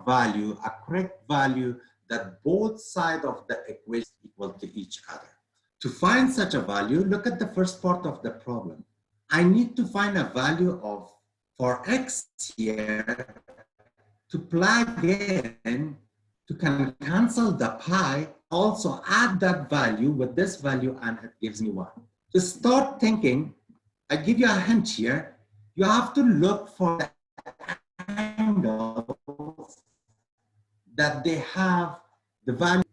value, a correct value that both sides of the equation equal to each other. To find such a value, look at the first part of the problem. I need to find a value of, for x here, to plug in, to cancel the pi, also add that value with this value, and it gives me 1. To start thinking, I give you a hint here, you have to look for the angles that they have the value.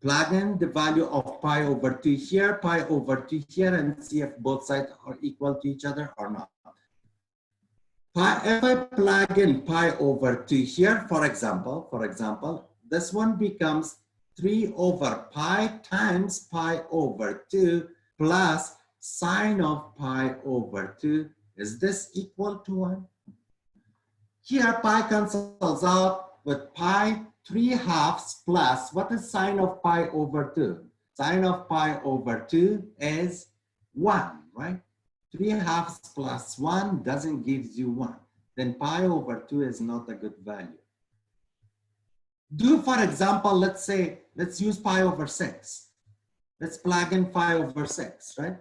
Plug in the value of pi over 2 here, pi over 2 here, and see if both sides are equal to each other or not. If I plug in pi over 2 here, for example, this one becomes 3 over pi times pi over 2 plus sine of pi over 2. Is this equal to 1? Here, pi cancels out with pi 3/2 plus, what is sine of pi over 2? Sine of pi over 2 is 1, right? 3/2 plus 1 doesn't give you 1. Then pi over 2 is not a good value. Do, for example, let's use pi over 6. Let's plug in pi over 6, right?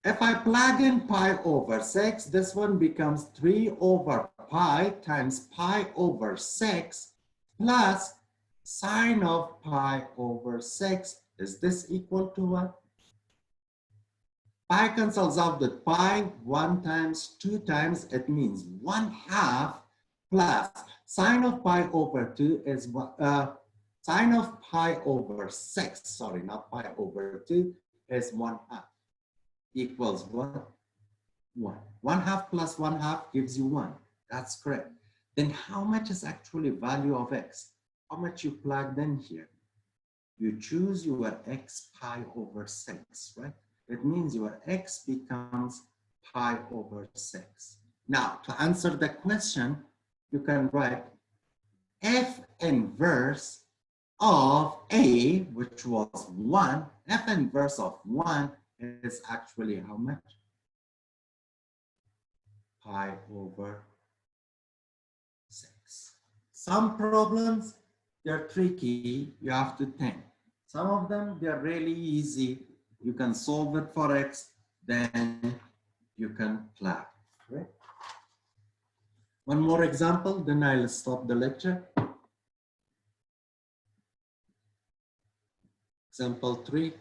If I plug in pi over 6, this one becomes 3 over pi times pi over 6 plus sine of pi over 6. Is this equal to 1? Pi cancels out with pi 1 times 2 times, it means 1/2 plus sine of pi over 2 is sine of pi over 6, sorry, not pi over 2, is 1/2. Equals what? 1. 1/2 plus 1/2 gives you 1. That's correct. Then how much is actually value of x? How much you plugged in here? You choose your x pi over 6, right? It means your x becomes pi over 6. Now, to answer the question, you can write f inverse of A, which was 1, F inverse of 1 is actually how much? Pi over 6. Some problems, they're tricky, you have to think. Some of them, they're really easy. You can solve it for X, then you can plug, right? One more example, then I'll stop the lecture. Example 3.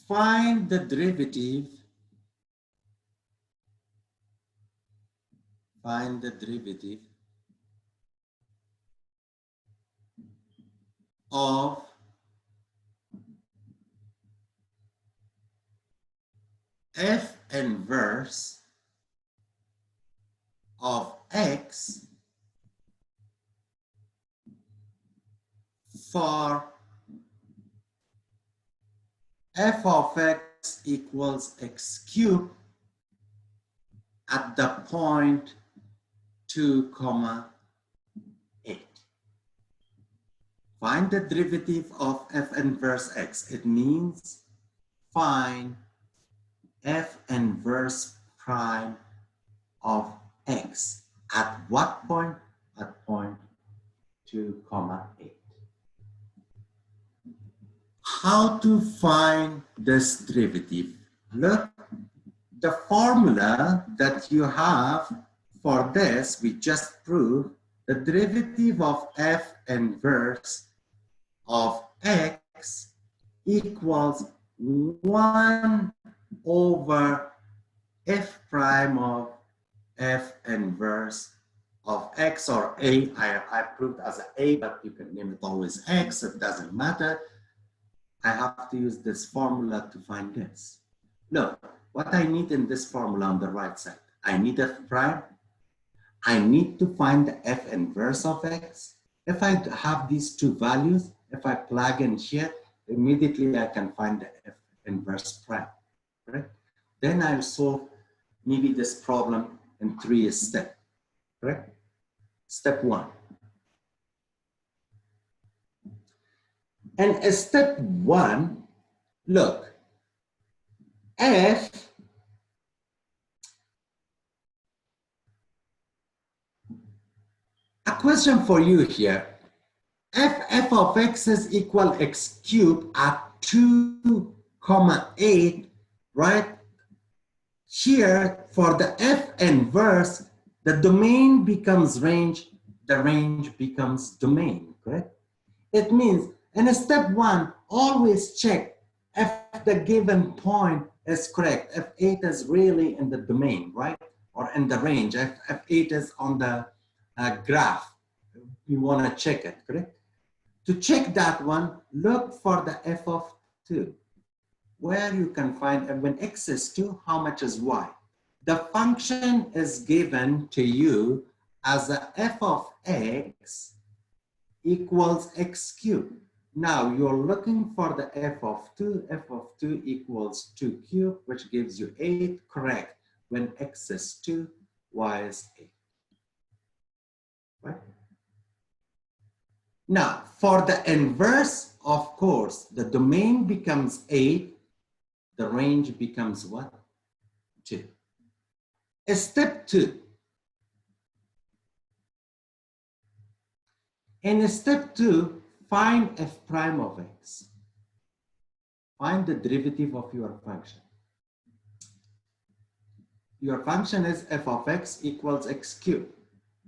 Find the derivative of F inverse of X for F of X equals X cubed at the point 2, 8. Find the derivative of F inverse X. It means find F inverse prime of X. At what point? At point 2, 8. How to find this derivative? Look, the formula that you have for this, we just proved the derivative of F inverse of X equals 1 over F prime of F inverse of X, or A. I proved as A, but you can name it always X, it doesn't matter. I have to use this formula to find this. Look, what I need in this formula on the right side, I need F prime. I need to find the F inverse of X. If I have these two values, if I plug in here, immediately I can find the F inverse prime, right? Then I'll solve maybe this problem in 3 steps, correct? Step 1. And step 1, look, F a question for you here. F of X is equal X cubed at 2, 8, right? Here, for the F inverse, the domain becomes range, the range becomes domain, correct? It means in step 1, always check if the given point is correct, if 8 is really in the domain, right? Or in the range, if 8 is on the graph, you want to check it, correct? To check that one, look for the F of 2, where you can find when X is 2, how much is Y? The function is given to you as a F of X equals X cubed. Now you're looking for the F of 2. F of 2 equals 2 cubed, which gives you 8, correct. When X is 2, Y is 8, right? Now, for the inverse, of course, the domain becomes 8, the range becomes what? 2. Step 2. In step 2, find F prime of X. Find the derivative of your function. Your function is F of X equals X cubed.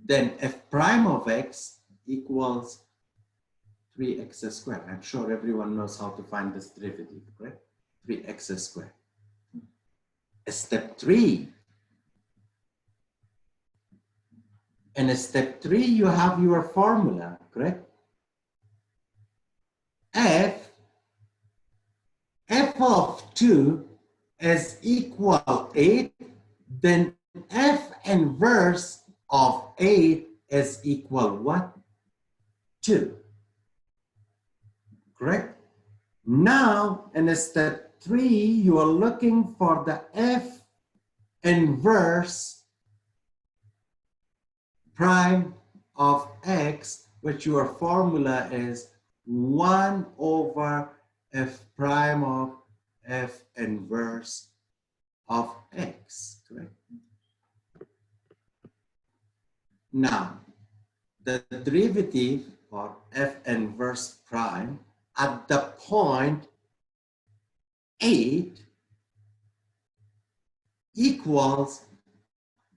Then F prime of X equals 3x squared. I'm sure everyone knows how to find this derivative, correct? 3x squared. Step 3. In step 3, you have your formula, correct? F of 2 is equal 8, then F inverse of 8 is equal what? 2. Correct? Now, in step 3, you are looking for the F inverse prime of X, which your formula is 1 over f prime of f inverse of x, correct? Now, the derivative for f inverse prime at the point 8 equals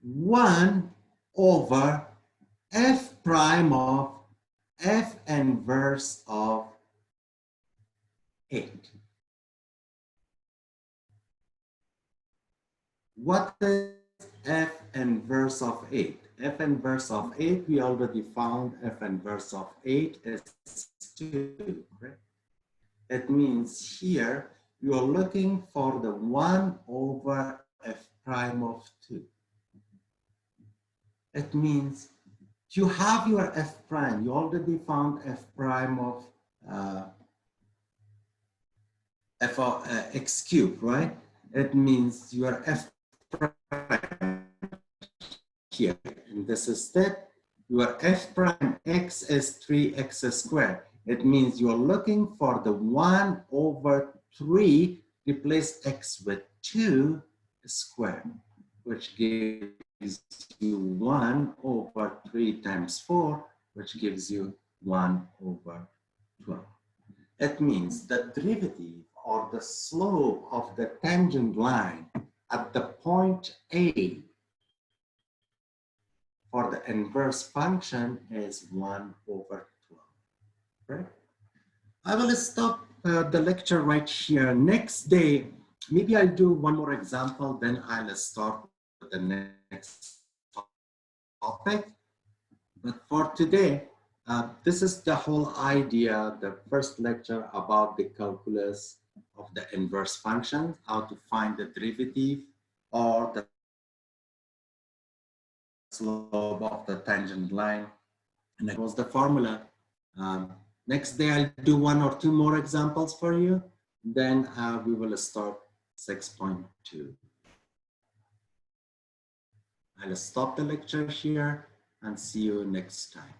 1 over f prime of f inverse of 8. What is f inverse of 8? F inverse of 8, we already found f inverse of 8 is 2, correct? It means here you are looking for the 1 over f prime of 2. It means you have your f prime. You already found f prime of f of x cubed, right? It means your f prime here in this step, your f prime x is 3x squared. It means you're looking for the 1 over 3, replace x with 2 squared, which gives you 1 over 3 times 4, which gives you 1 over 12. It means the derivative or the slope of the tangent line at the point A for the inverse function is 1 over 12, right? I will stop the lecture right here. Next day, maybe I'll do one more example, then I'll start with the next topic. But for today, this is the whole idea, the first lecture about the calculus of the inverse function, how to find the derivative or the slope of the tangent line. And that was the formula. Next day, I'll do 1 or 2 more examples for you. Then we will start 6.2. I'll stop the lecture here and see you next time.